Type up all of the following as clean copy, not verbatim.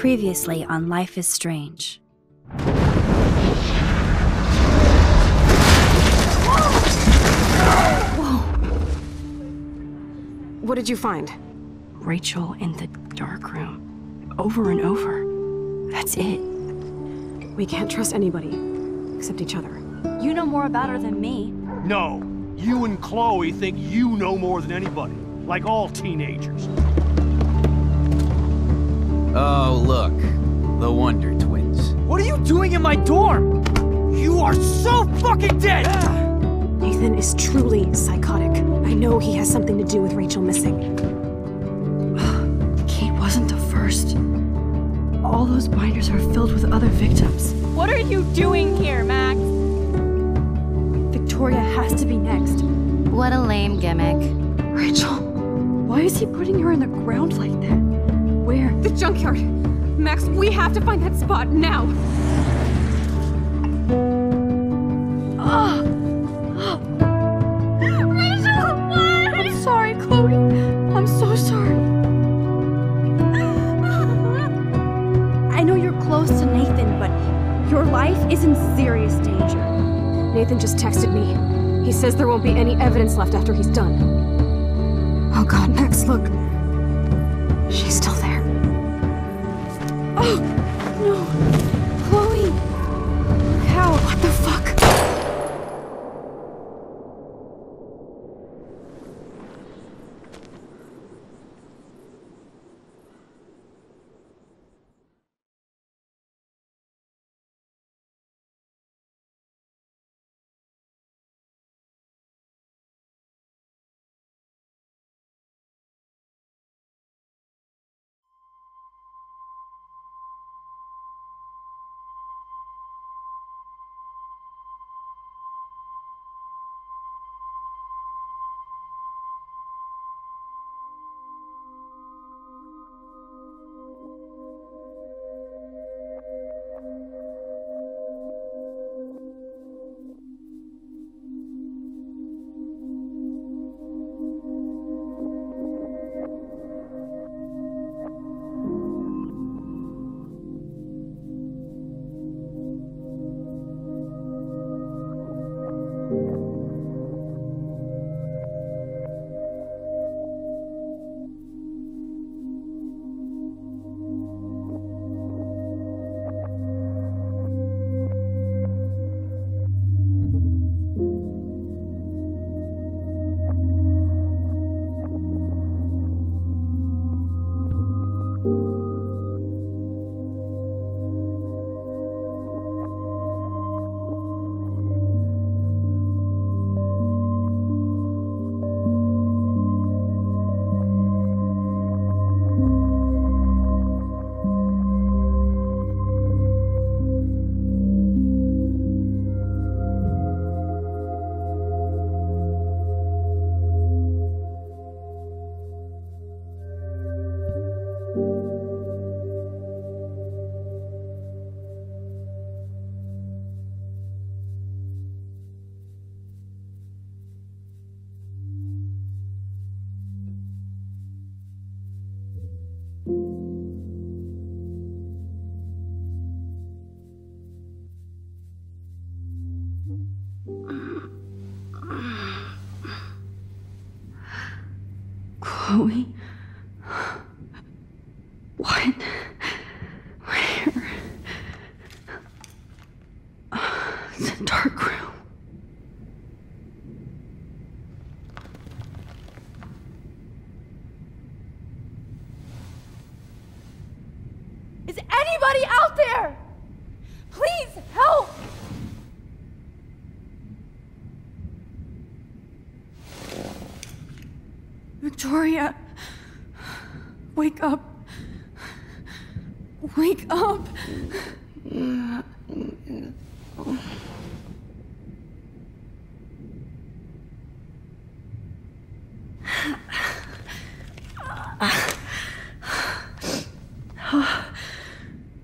Previously on Life is Strange. Whoa! What did you find? Rachel in the dark room. Over and over. That's it. We can't trust anybody, except each other. You know more about her than me. No. You and Chloe think you know more than anybody. Like all teenagers. Oh, look. The Wonder Twins. What are you doing in my dorm? You are so fucking dead! Nathan is truly psychotic. I know he has something to do with Rachel missing. Kate wasn't the first. All those binders are filled with other victims. What are you doing here, Max? Victoria has to be next. What a lame gimmick. Rachel, why is he putting her in the ground like that? Where? The junkyard! Max, we have to find that spot now! Rachel, what? I'm sorry, Chloe. I'm so sorry. I know you're close to Nathan, but your life is in serious danger. Nathan just texted me. He says there won't be any evidence left after he's done. Oh god, Max, look. She's still there. Oh, no. Chloe. How? What the fuck? Chloe? What? Where? It's a dark room. Is anybody out there? Please help! Victoria, wake up. Wake up.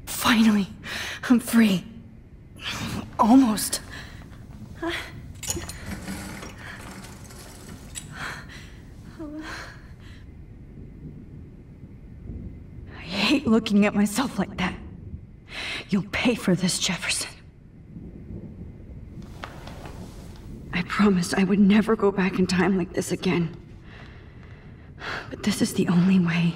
Finally, I'm free. Almost. hate looking at myself like that. You'll pay for this, Jefferson. I promised I would never go back in time like this again. But this is the only way.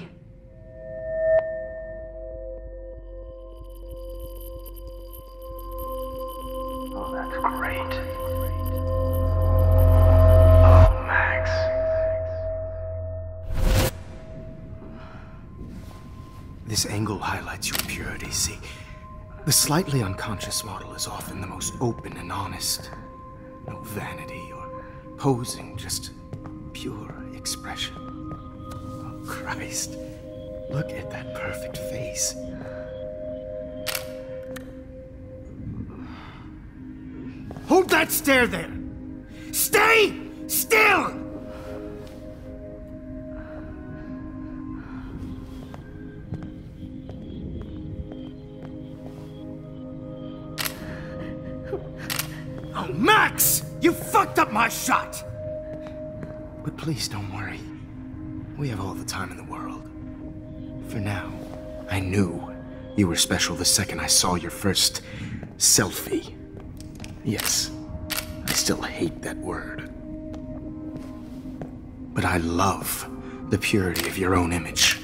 Oh, that's great. Oh, Max. This angle highlights your purity, see? The slightly unconscious model is often the most open and honest. No vanity or posing, just pure expression. Oh, Christ. Look at that perfect face. Hold that stare there! Stay still! Oh, Max! You fucked up my shot! But please don't worry. We have all the time in the world. For now, I knew you were special the second I saw your first selfie. Yes, I still hate that word. But I love the purity of your own image.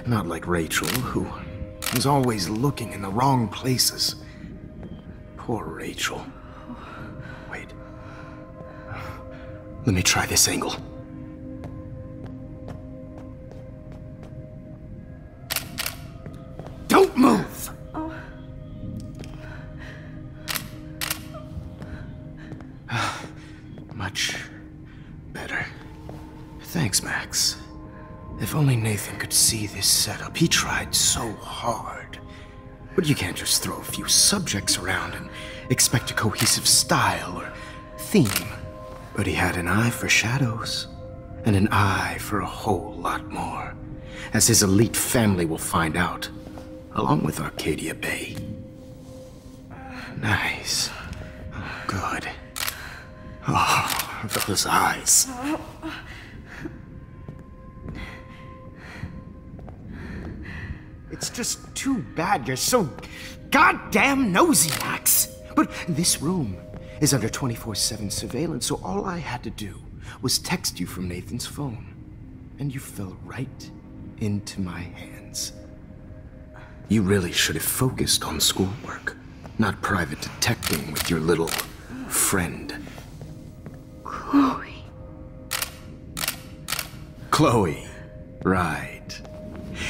Not like Rachel, who was always looking in the wrong places. Poor Rachel. Wait. Let me try this angle. Don't move! Much better. Thanks, Max. If only Nathan could see this setup. He tried so hard. But you can't just throw a few subjects around and expect a cohesive style or theme. But he had an eye for shadows, and an eye for a whole lot more, as his elite family will find out, along with Arcadia Bay. Nice. Oh, good. Oh, those eyes. It's just too bad you're so goddamn nosy, Max. But this room is under 24/7 surveillance, so all I had to do was text you from Nathan's phone. And you fell right into my hands. You really should have focused on schoolwork, not private detecting with your little friend. Chloe. Chloe. Right.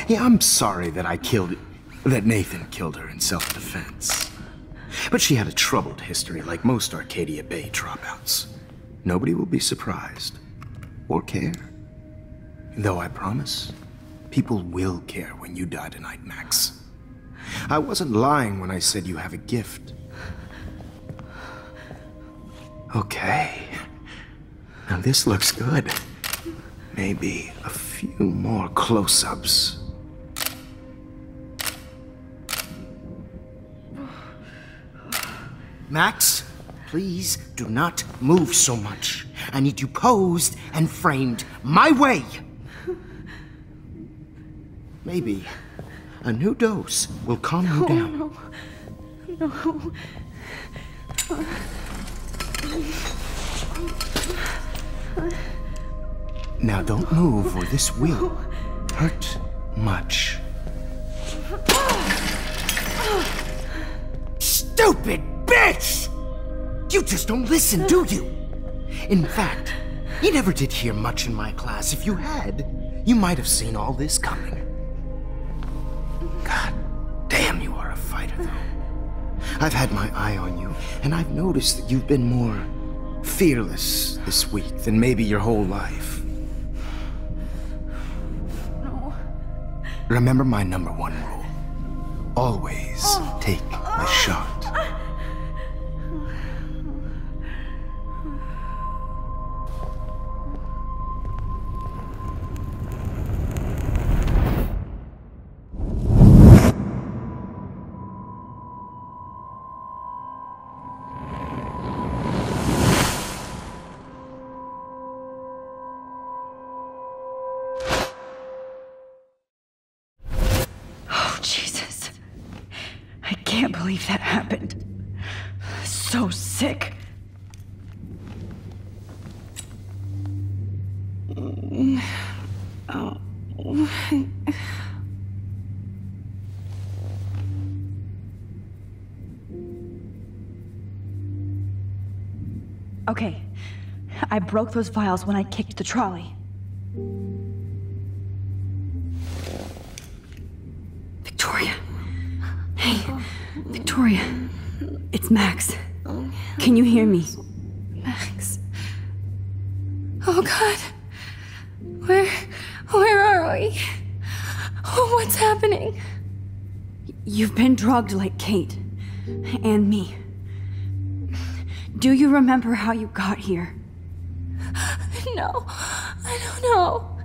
Yeah, I'm sorry that Nathan killed her in self-defense. But she had a troubled history like most Arcadia Bay dropouts. Nobody will be surprised. Or care. Though I promise, people will care when you die tonight, Max. I wasn't lying when I said you have a gift. Okay. Now this looks good. Maybe a few more close-ups. Max, please do not move so much. I need you posed and framed my way. Maybe a new dose will calm you down. No. Now don't move or this will hurt much. Stupid bitch! You just don't listen, do you? In fact, you never did hear much in my class. If you had, you might have seen all this coming. God damn, you are a fighter, though. I've had my eye on you, and I've noticed that you've been more fearless this week than maybe your whole life. No. Remember my #1 rule. Always take a shot. Jesus. I can't believe that happened. So sick. Okay, I broke those vials when I kicked the trolley. Victoria. Hey, Victoria. It's Max. Can you hear me? Max. Oh God. Where are we? Oh, what's happening? You've been drugged like Kate. And me. Do you remember how you got here? No, I don't know.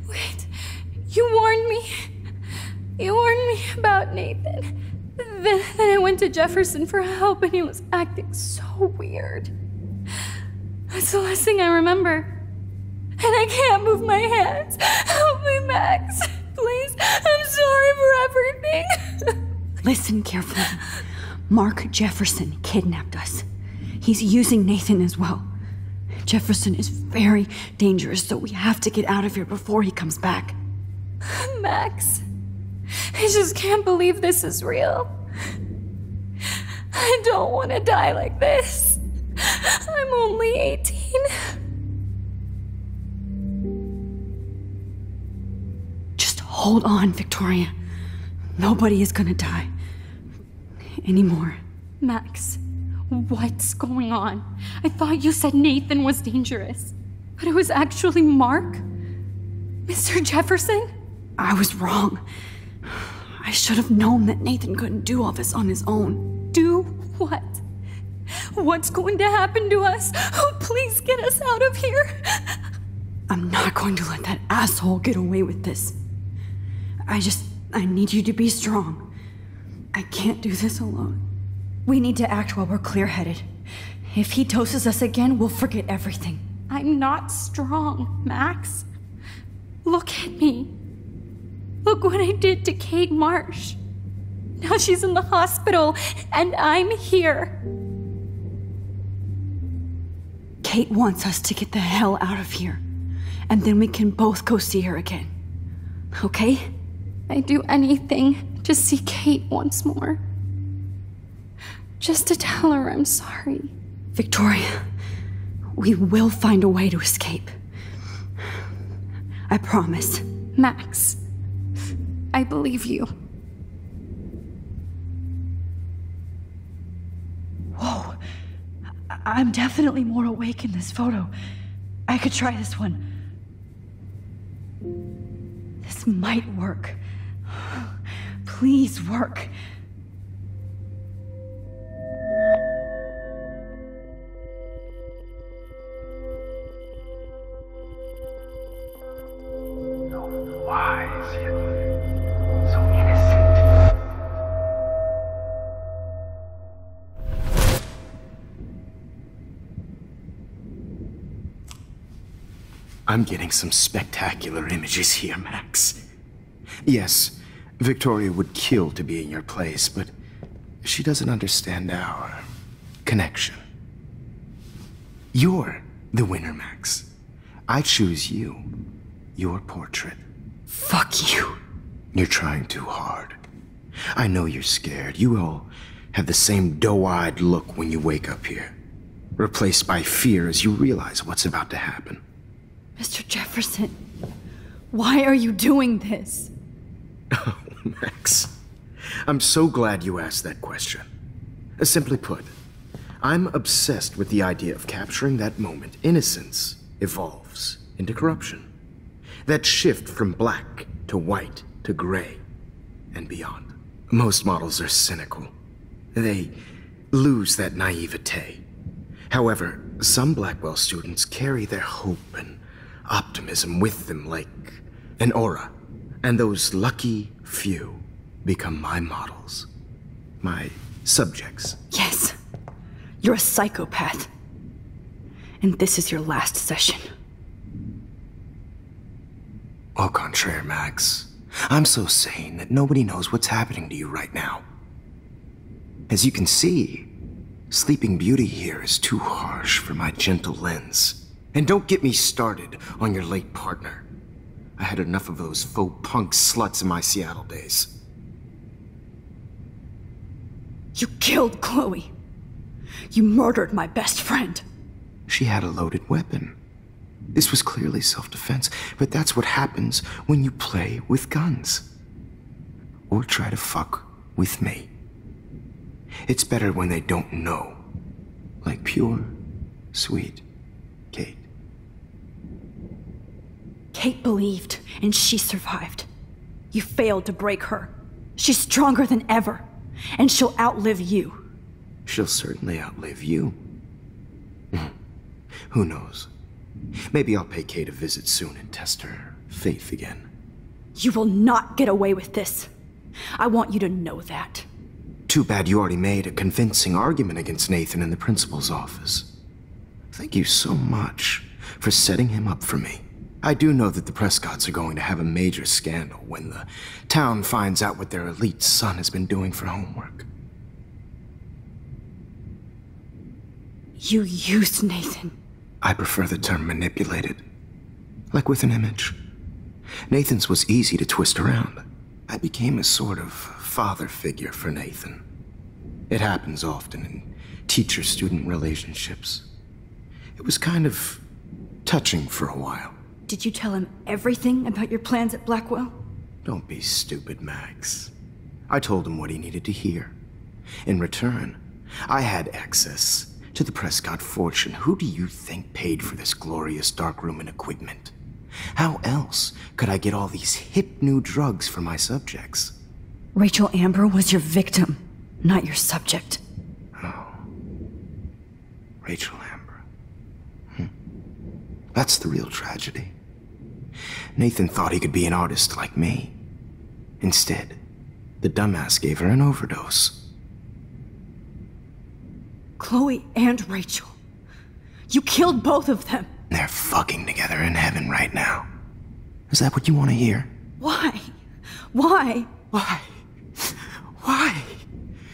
Wait, you warned me. You warned me about Nathan. Then I went to Jefferson for help and he was acting so weird. That's the last thing I remember. And I can't move my hands. Help me, Max. Please, I'm sorry for everything. Listen carefully. Mark Jefferson kidnapped us. He's using Nathan as well. Jefferson is very dangerous, so we have to get out of here before he comes back. Max, I just can't believe this is real. I don't want to die like this. I'm only 18. Just hold on, Victoria. Nobody is gonna die. Anymore. Max, what's going on? I thought you said Nathan was dangerous, but it was actually Mark? Mr. Jefferson? I was wrong. I should have known that Nathan couldn't do all this on his own. Do what? What's going to happen to us? Oh, please get us out of here. I'm not going to let that asshole get away with this. I need you to be strong. I can't do this alone. We need to act while we're clear-headed. If he doses us again, we'll forget everything. I'm not strong, Max. Look at me. Look what I did to Kate Marsh. Now she's in the hospital, and I'm here. Kate wants us to get the hell out of here. And then we can both go see her again. Okay? I'd do anything to see Kate once more. Just to tell her I'm sorry. Victoria, we will find a way to escape. I promise. Max, I believe you. Whoa. I'm definitely more awake in this photo. I could try this one. This might work. Please work. So wise yet so innocent. I'm getting some spectacular images here, Max. Yes, Victoria would kill to be in your place, but she doesn't understand our connection. You're the winner, Max. I choose you. Your portrait. Fuck you. You're trying too hard. I know you're scared. You all have the same doe-eyed look when you wake up here, replaced by fear as you realize what's about to happen. Mr. Jefferson, why are you doing this? Oh, Max. I'm so glad you asked that question. Simply put, I'm obsessed with the idea of capturing that moment innocence evolves into corruption. That shift from black to white to gray and beyond. Most models are cynical. They lose that naivete. However, some Blackwell students carry their hope and optimism with them like an aura. And those lucky few become my models. My subjects. Yes. You're a psychopath. And this is your last session. Au contraire, Max. I'm so sane that nobody knows what's happening to you right now. As you can see, Sleeping Beauty here is too harsh for my gentle lens. And don't get me started on your late partner. I had enough of those faux punk sluts in my Seattle days. You killed Chloe. You murdered my best friend. She had a loaded weapon. This was clearly self-defense, but that's what happens when you play with guns. Or try to fuck with me. It's better when they don't know. Like pure, sweet Kate. Kate believed, and she survived. You failed to break her. She's stronger than ever, and she'll outlive you. She'll certainly outlive you. Who knows? Maybe I'll pay Kate a visit soon and test her faith again. You will not get away with this. I want you to know that. Too bad you already made a convincing argument against Nathan in the principal's office. Thank you so much for setting him up for me. I do know that the Prescotts are going to have a major scandal when the town finds out what their elite son has been doing for homework. You used Nathan. I prefer the term manipulated. Like with an image. Nathan's was easy to twist around. I became a sort of father figure for Nathan. It happens often in teacher-student relationships. It was kind of touching for a while. Did you tell him everything about your plans at Blackwell? Don't be stupid, Max. I told him what he needed to hear. In return, I had access to the Prescott fortune. Who do you think paid for this glorious darkroom and equipment? How else could I get all these hip new drugs for my subjects? Rachel Amber was your victim, not your subject. Oh. Rachel Amber. That's the real tragedy. Nathan thought he could be an artist like me. Instead, the dumbass gave her an overdose. Chloe and Rachel. You killed both of them. They're fucking together in heaven right now. Is that what you want to hear? Why? Why? Why? Why?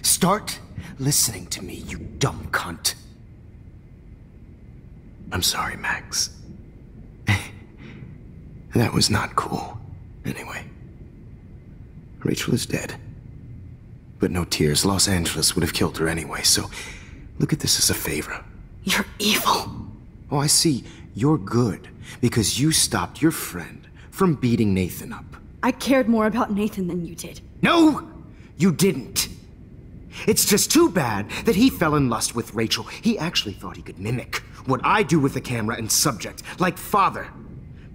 Start listening to me, you dumb cunt. I'm sorry, Max. That was not cool. Anyway, Rachel is dead. But no tears. Los Angeles would have killed her anyway, so look at this as a favor. You're evil. Oh, I see. You're good because you stopped your friend from beating Nathan up. I cared more about Nathan than you did. No, you didn't. It's just too bad that he fell in lust with Rachel. He actually thought he could mimic what I do with the camera and subject, like father,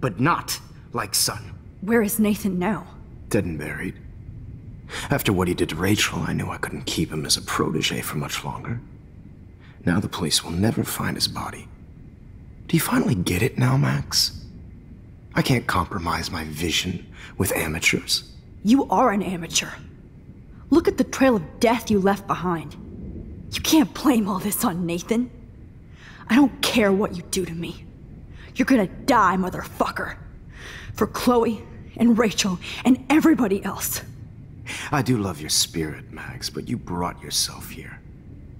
but not like son. Where is Nathan now? Dead and buried. After what he did to Rachel, I knew I couldn't keep him as a protege for much longer. Now the police will never find his body. Do you finally get it now, Max? I can't compromise my vision with amateurs. You are an amateur. Look at the trail of death you left behind. You can't blame all this on Nathan. I don't care what you do to me. You're gonna die, motherfucker. For Chloe and Rachel and everybody else. I do love your spirit, Max, but you brought yourself here.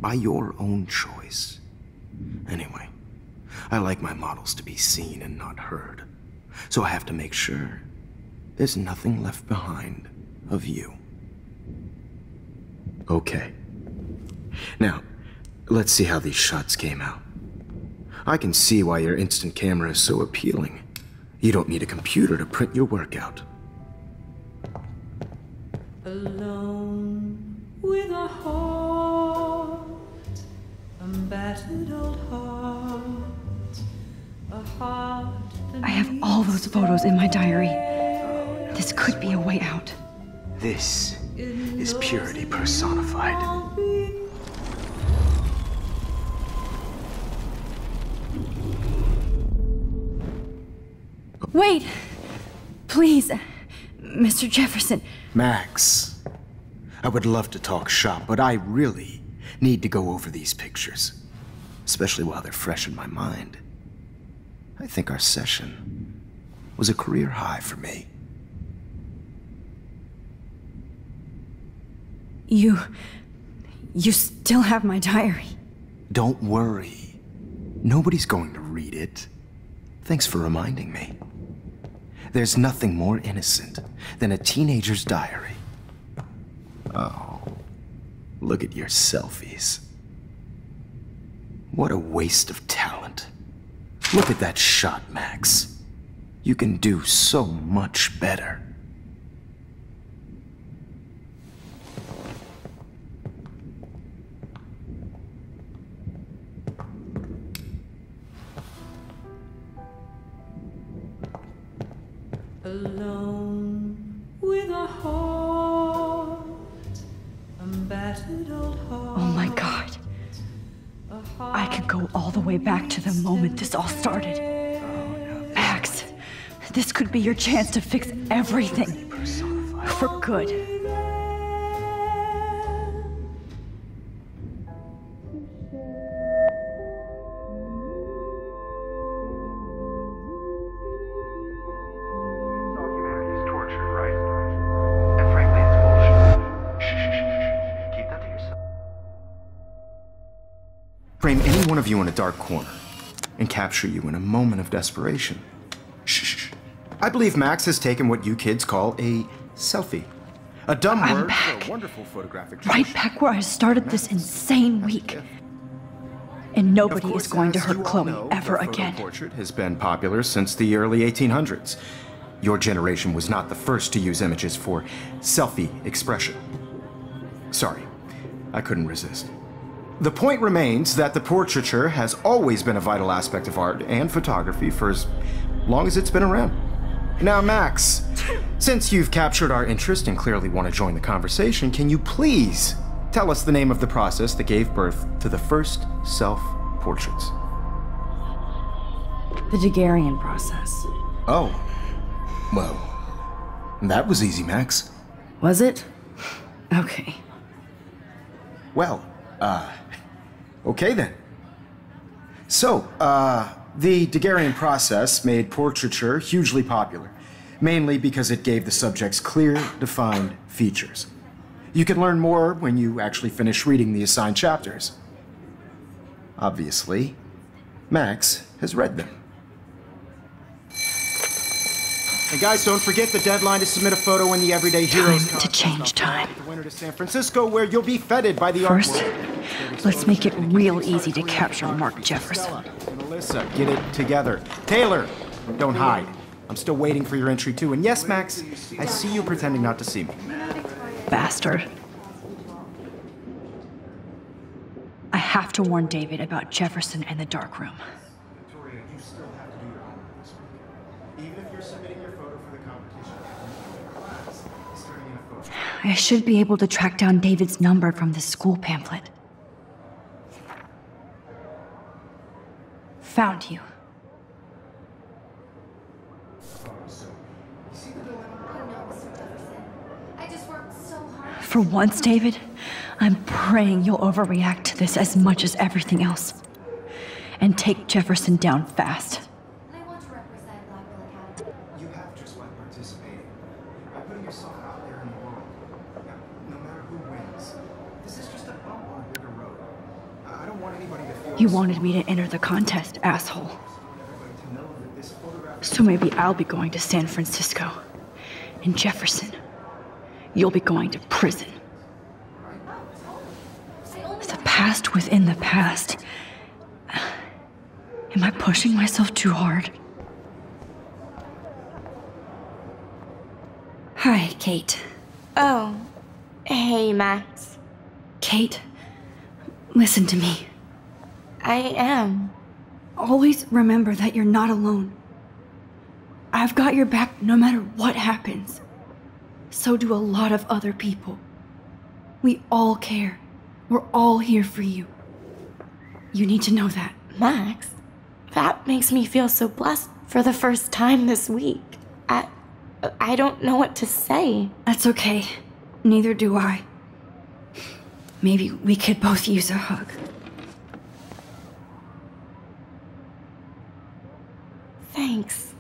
By your own choice. Anyway, I like my models to be seen and not heard. So I have to make sure there's nothing left behind of you. Okay. Now, let's see how these shots came out. I can see why your instant camera is so appealing. You don't need a computer to print your work out. Alone with a heart, a battered old heart, a heart. I have all those photos in my diary. This could be a way out. This is purity personified. Wait! Please, Mr. Jefferson. Max, I would love to talk shop, but I really need to go over these pictures. Especially while they're fresh in my mind. I think our session was a career high for me. You still have my diary. Don't worry. Nobody's going to read it. Thanks for reminding me. There's nothing more innocent than a teenager's diary. Oh, look at your selfies. What a waste of talent. Look at that shot, Max. You can do so much better. Alone with a heart, a battered old heart. Oh my god. I could go all the way back to the moment this all started. Max, this could be your chance to fix everything. For good. Frame any one of you in a dark corner and capture you in a moment of desperation. Shh. I believe Max has taken what you kids call a selfie. A dumb word for a wonderful photographic right back where I started this insane week. And nobody is going to hurt Chloe ever again. The portrait has been popular since the early 1800s. Your generation was not the first to use images for selfie expression. Sorry, I couldn't resist. The point remains that the portraiture has always been a vital aspect of art and photography for as long as it's been around. Now, Max, since you've captured our interest and clearly want to join the conversation, can you please tell us the name of the process that gave birth to the first self-portraits? The Daguerrean process. Oh, well, that was easy, Max. Was it? Okay. Well, okay then. So, the Daguerrean process made portraiture hugely popular, mainly because it gave the subjects clear, defined features. You can learn more when you actually finish reading the assigned chapters. Obviously, Max has read them. And guys, don't forget the deadline to submit a photo in the Everyday Heroes Time to change time. The winter to San Francisco, where you'll be feted by the First, art world. let's make it real easy to capture Mark Jefferson. And Alyssa, get it together. Taylor, don't hide. I'm still waiting for your entry too. And yes, Max, I see you pretending not to see me. Bastard. I have to warn David about Jefferson and the dark room. Victoria, you still have to do your homework this week. Even if you're submitting your photo for the competition, class is turning in a photo. I should be able to track down David's number from the school pamphlet. Found you. For once, David, I'm praying you'll overreact to this as much as everything else. And take Jefferson down fast. You have just by participating, by putting yourself out there in the world. Now, no matter who wins, this is just a bump on a bigger road. I don't want anybody to feel... You wanted me to enter the contest, asshole. So maybe I'll be going to San Francisco. And Jefferson, you'll be going to prison. The past within the past. Am I pushing myself too hard? Hi, Kate. Oh, hey, Max. Kate, listen to me. I am. Always remember that you're not alone. I've got your back no matter what happens. So do a lot of other people. We all care. We're all here for you. You need to know that. Max, that makes me feel so blessed for the first time this week. I don't know what to say. That's okay. Neither do I. Maybe we could both use a hug. Thanks.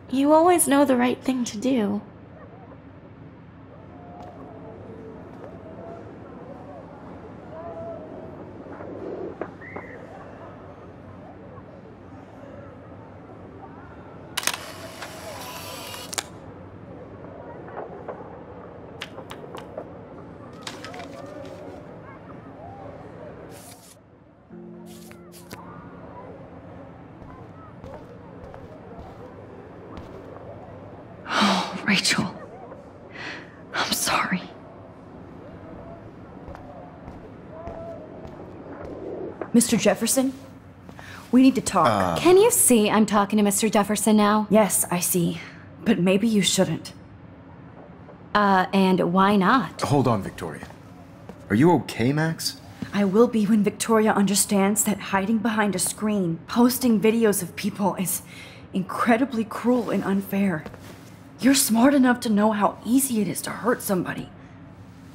You always know the right thing to do. Rachel, I'm sorry. Mr. Jefferson? We need to talk. Can you see I'm talking to Mr. Jefferson now? Yes, I see. But maybe you shouldn't. And why not? Hold on, Victoria. Are you okay, Max? I will be when Victoria understands that hiding behind a screen, posting videos of people is incredibly cruel and unfair. You're smart enough to know how easy it is to hurt somebody,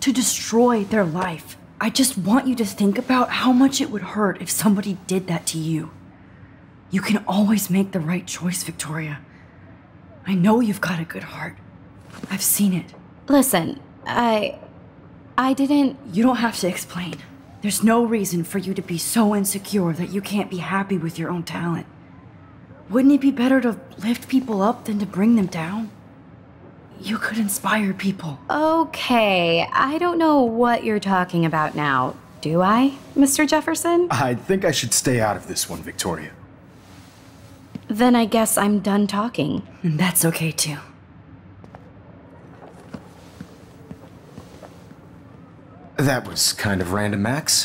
to destroy their life. I just want you to think about how much it would hurt if somebody did that to you. You can always make the right choice, Victoria. I know you've got a good heart. I've seen it. Listen, I didn't... You don't have to explain. There's no reason for you to be so insecure that you can't be happy with your own talent. Wouldn't it be better to lift people up than to bring them down? You could inspire people. Okay, I don't know what you're talking about now. Do I, Mr. Jefferson? I think I should stay out of this one, Victoria. Then I guess I'm done talking. And that's okay too. That was kind of random, Max.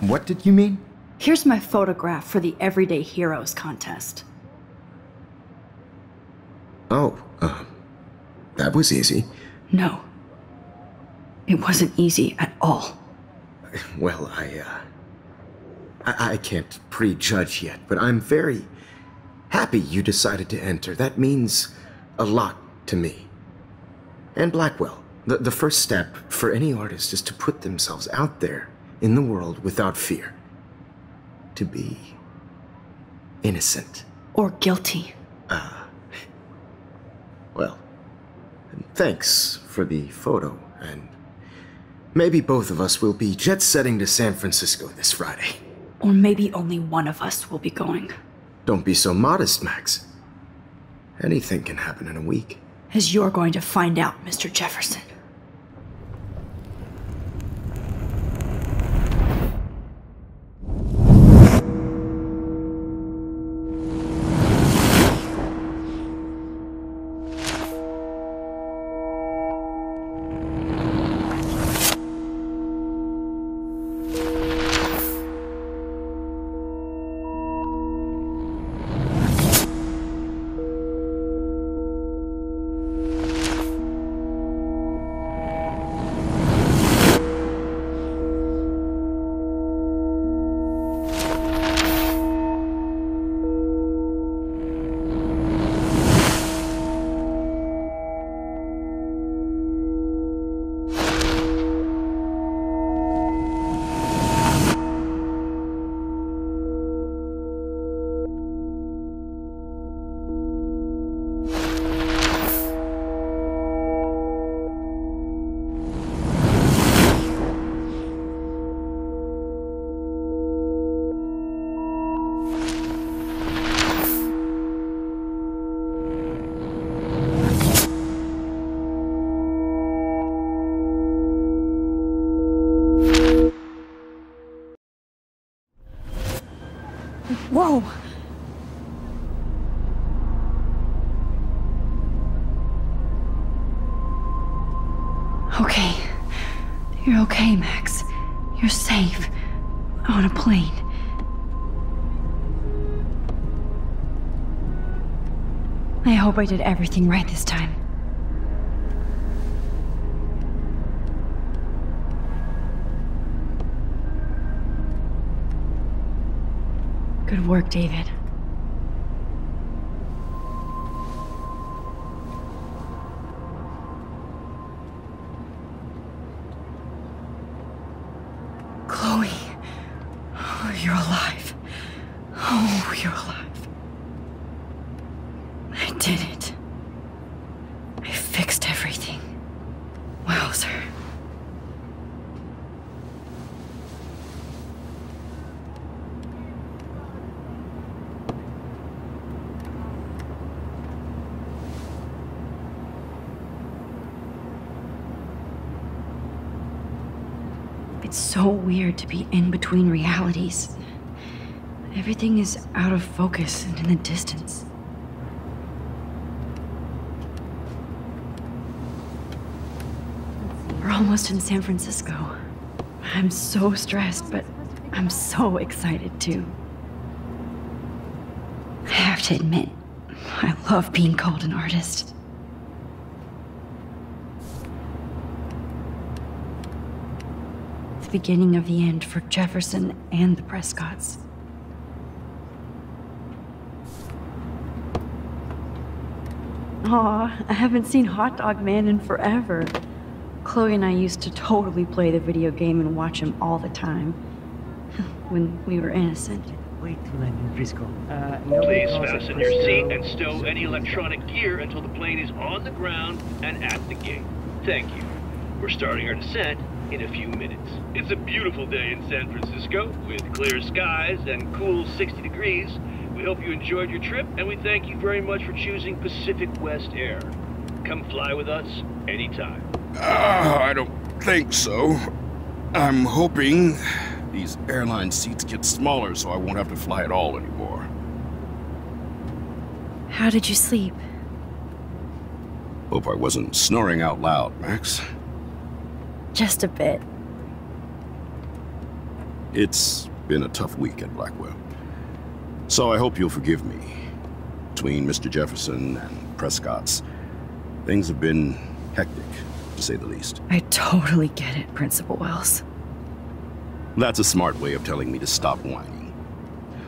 What did you mean? Here's my photograph for the Everyday Heroes contest. Oh, that was easy. No. It wasn't easy at all. Well, I can't prejudge yet, but I'm very happy you decided to enter. That means a lot to me. And Blackwell. The first step for any artist is to put themselves out there in the world without fear. To be innocent. Or guilty. Well, thanks for the photo, and maybe both of us will be jet-setting to San Francisco this Friday. Or maybe only one of us will be going. Don't be so modest, Max. Anything can happen in a week. As you're going to find out, Mr. Jefferson. Whoa! Okay. You're okay, Max. You're safe. On a plane. I hope I did everything right this time. Good work, David. Chloe. Oh, you're alive. Oh, you're alive. I did it. I fixed everything. Wowzer. It's so weird to be in between realities. Everything is out of focus and in the distance. almost in San Francisco. I'm so stressed, but I'm so excited too. I have to admit, I love being called an artist. The beginning of the end for Jefferson and the Prescotts. Aw, I haven't seen Hot Dog Man in forever. Chloe and I used to totally play the video game and watch him all the time. When we were innocent. Wait till I'm in Frisco. Please fasten your seat and stow any electronic gear until the plane is on the ground and at the gate. Thank you. We're starting our descent in a few minutes. It's a beautiful day in San Francisco with clear skies and cool 60 degrees. We hope you enjoyed your trip, and we thank you very much for choosing Pacific West Air. Come fly with us anytime. I don't think so. I'm hoping these airline seats get smaller so I won't have to fly at all anymore. How did you sleep? Hope I wasn't snoring out loud, Max. Just a bit. It's been a tough week at Blackwell. So I hope you'll forgive me. Between Mr. Jefferson and Prescott's, things have been hectic, to say the least. I totally get it, Principal Wells. That's a smart way of telling me to stop whining.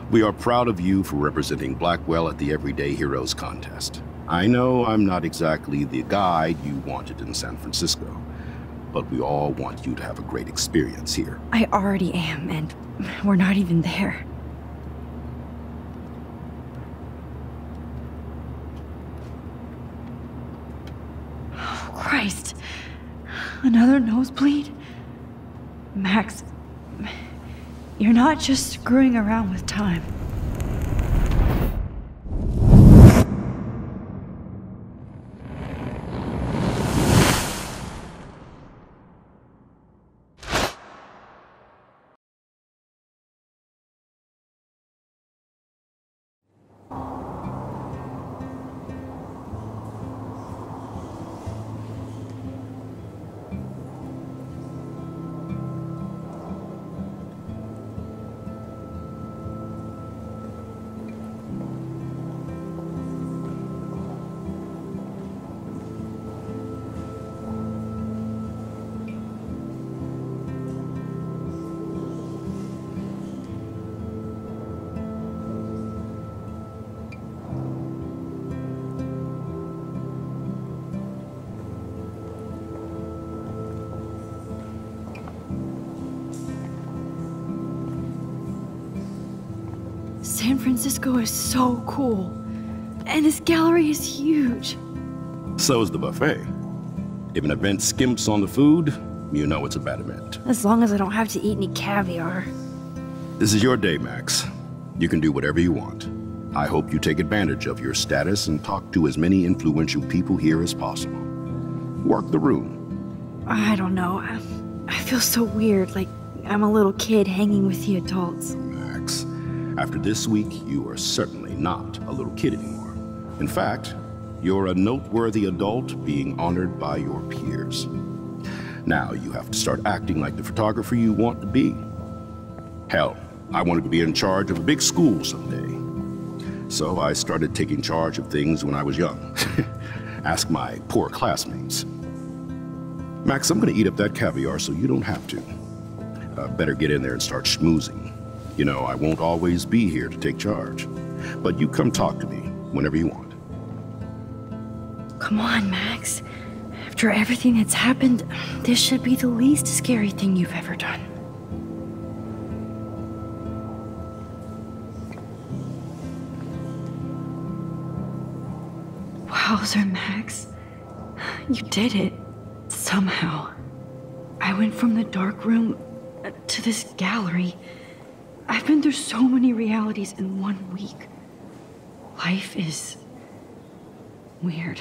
We are proud of you for representing Blackwell at the Everyday Heroes contest. I know I'm not exactly the guide you wanted in San Francisco, but we all want you to have a great experience here. I already am, and we're not even there. Oh, Christ. Another nosebleed? Max, you're not just screwing around with time. San Francisco is so cool. And this gallery is huge. So is the buffet. If an event skimps on the food, you know it's a bad event. As long as I don't have to eat any caviar. This is your day, Max. You can do whatever you want. I hope you take advantage of your status and talk to as many influential people here as possible. Work the room. I don't know. I feel so weird, like I'm a little kid hanging with the adults. Max, after this week, you are certainly not a little kid anymore. In fact, you're a noteworthy adult being honored by your peers. Now you have to start acting like the photographer you want to be. Hell, I wanted to be in charge of a big school someday. So I started taking charge of things when I was young. Ask my poor classmates. Max, I'm gonna eat up that caviar so you don't have to. Better get in there and start schmoozing. You know, I won't always be here to take charge. But you come talk to me whenever you want. Come on, Max. After everything that's happened, this should be the least scary thing you've ever done. Wowzer, Max. You did it. Somehow. I went from the dark room to this gallery. I've been through so many realities in 1 week. Life is weird.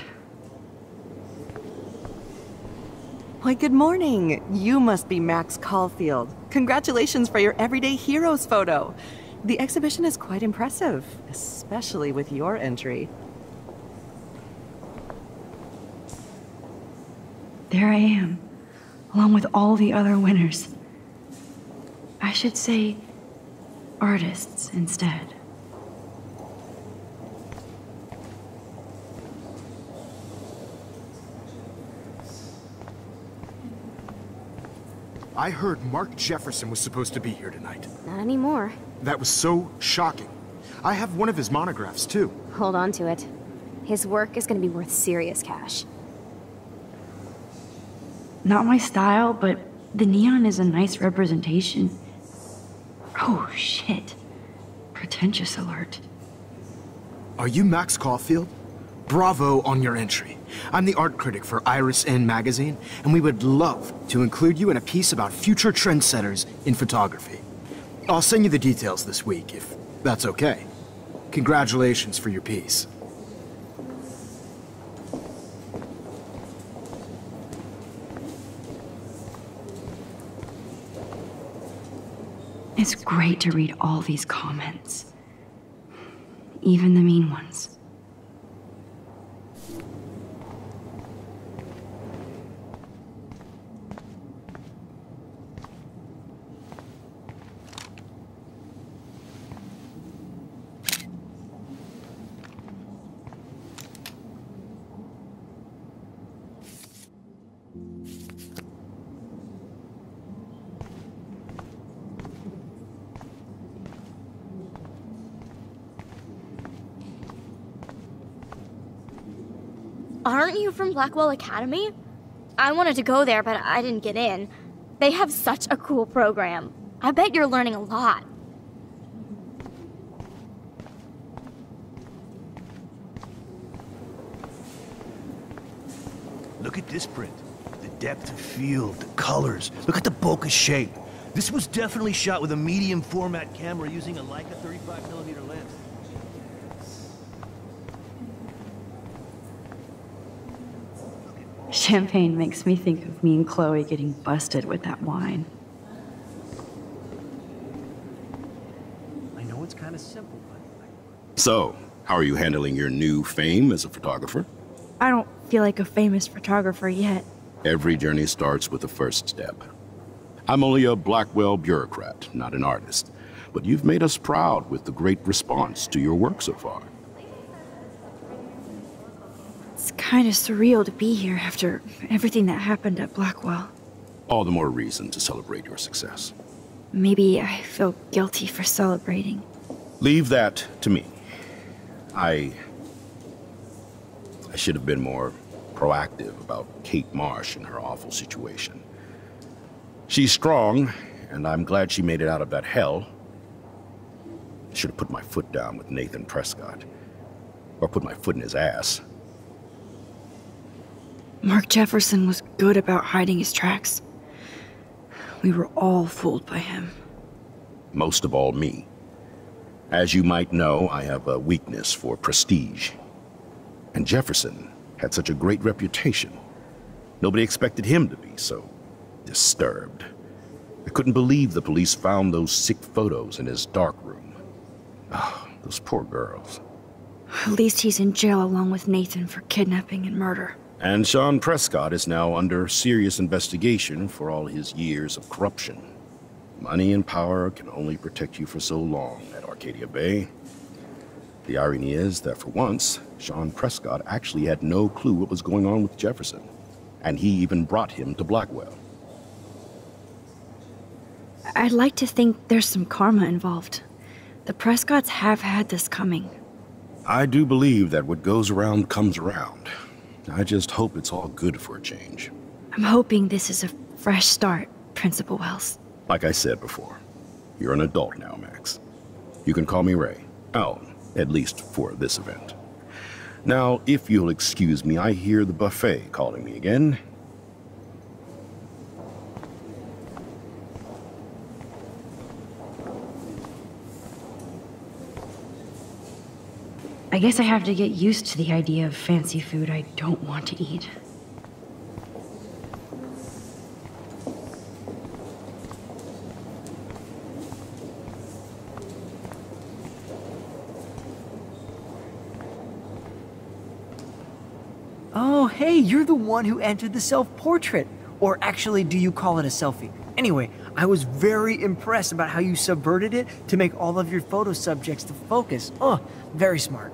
Why, good morning. You must be Max Caulfield. Congratulations for your Everyday Heroes photo. The exhibition is quite impressive, especially with your entry. There I am, along with all the other winners. I should say artists instead. I heard Mark Jefferson was supposed to be here tonight. Not anymore. That was so shocking. I have one of his monographs, too. Hold on to it. His work is gonna be worth serious cash. Not my style, but the neon is a nice representation. Oh, shit. Pretentious alert. Are you Max Caulfield? Bravo on your entry. I'm the art critic for Iris N magazine, and we would love to include you in a piece about future trendsetters in photography. I'll send you the details this week, if that's okay. Congratulations for your piece. It's great to read all these comments. Even the mean ones. Aren't you from Blackwell Academy? I wanted to go there, but I didn't get in. They have such a cool program. I bet you're learning a lot. Look at this print. The depth of field, the colors. Look at the bokeh shape. This was definitely shot with a medium format camera using a Leica 35mm lens. Champagne makes me think of me and Chloe getting busted with that wine. I know it's kind of simple, but... So, how are you handling your new fame as a photographer? I don't feel like a famous photographer yet. Every journey starts with the first step. I'm only a Blackwell bureaucrat, not an artist. But you've made us proud with the great response to your work so far. It's kind of surreal to be here after everything that happened at Blackwell. All the more reason to celebrate your success. Maybe I feel guilty for celebrating. Leave that to me. I should have been more proactive about Kate Marsh and her awful situation. She's strong, and I'm glad she made it out of that hell. I should have put my foot down with Nathan Prescott. Or put my foot in his ass. Mark Jefferson was good about hiding his tracks. We were all fooled by him. Most of all, me. As you might know, I have a weakness for prestige. And Jefferson had such a great reputation. Nobody expected him to be so disturbed. I couldn't believe the police found those sick photos in his dark room. Oh, those poor girls. At least he's in jail along with Nathan for kidnapping and murder. And Sean Prescott is now under serious investigation for all his years of corruption. Money and power can only protect you for so long at Arcadia Bay. The irony is that for once, Sean Prescott actually had no clue what was going on with Jefferson. And he even brought him to Blackwell. I'd like to think there's some karma involved. The Prescotts have had this coming. I do believe that what goes around comes around. I just hope it's all good for a change. I'm hoping this is a fresh start, Principal Wells. Like I said before, you're an adult now, Max. You can call me Ray. Oh, at least for this event. Now, if you'll excuse me, I hear the buffet calling me again. I guess I have to get used to the idea of fancy food I don't want to eat. Oh, hey, you're the one who entered the self-portrait. Or actually, do you call it a selfie? Anyway, I was very impressed about how you subverted it to make all of your photo subjects the focus. Oh, very smart.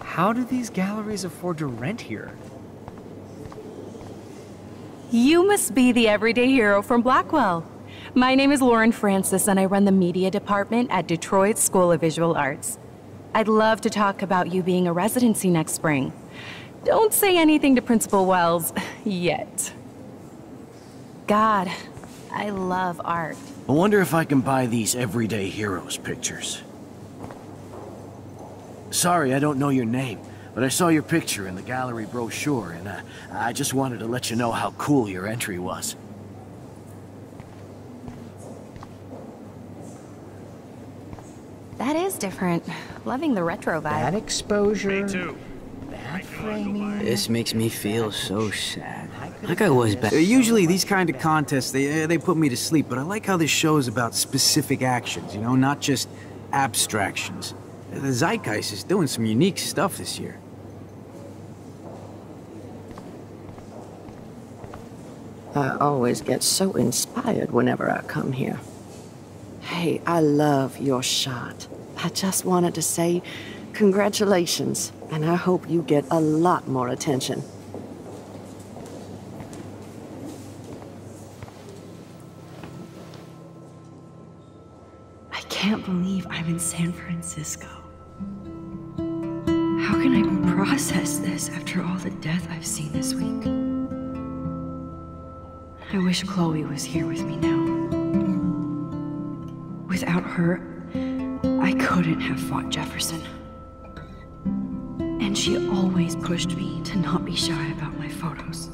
How do these galleries afford to rent here? You must be the everyday hero from Blackwell. My name is Lauren Francis, and I run the media department at Detroit School of Visual Arts. I'd love to talk about you being a residency next spring. Don't say anything to Principal Wells yet. God, I love art. I wonder if I can buy these everyday heroes pictures. Sorry, I don't know your name, but I saw your picture in the gallery brochure, and I just wanted to let you know how cool your entry was. That is different. Loving the retro vibe. That exposure. Me too. That framing. This makes me feel so sad. Like I was back. Usually these kind of contests, they put me to sleep, but I like how this show's about specific actions, you know, not just abstractions. The Zeitgeist is doing some unique stuff this year. I always get so inspired whenever I come here. Hey, I love your shot. I just wanted to say congratulations, and I hope you get a lot more attention. I can't believe I'm in San Francisco. How can I process this after all the death I've seen this week? I wish Chloe was here with me now. Without her, I couldn't have fought Jefferson. And she always pushed me to not be shy about my photos.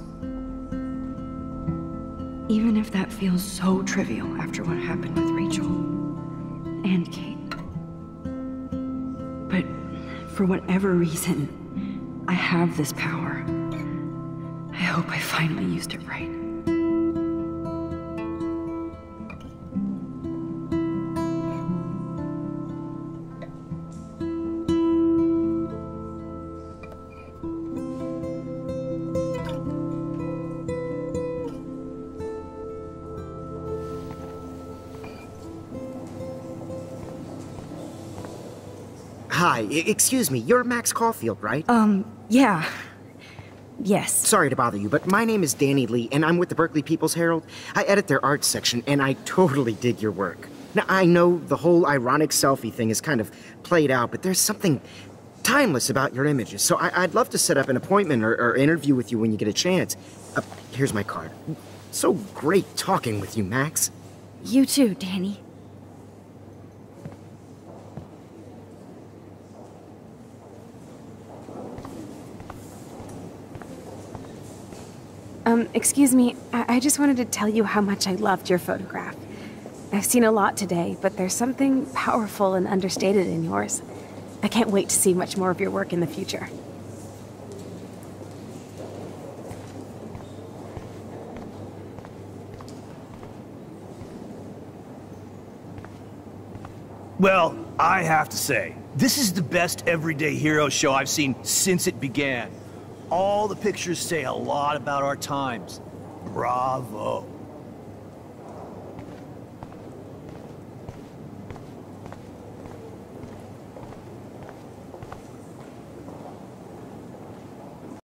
Even if that feels so trivial after what happened with Rachel and Kate. But for whatever reason, I have this power. I hope I finally used it right. Hi, excuse me, you're Max Caulfield, right? Yeah. Yes. Sorry to bother you, but my name is Danny Lee, and I'm with the Berkeley People's Herald. I edit their arts section, and I totally dig your work. Now, I know the whole ironic selfie thing is kind of played out, but there's something timeless about your images, so I'd love to set up an appointment or interview with you when you get a chance. Here's my card. So great talking with you, Max. You too, Danny. Excuse me, I just wanted to tell you how much I loved your photograph. I've seen a lot today, but there's something powerful and understated in yours. I can't wait to see much more of your work in the future. Well, I have to say, this is the best everyday hero show I've seen since it began. All the pictures say a lot about our times. Bravo.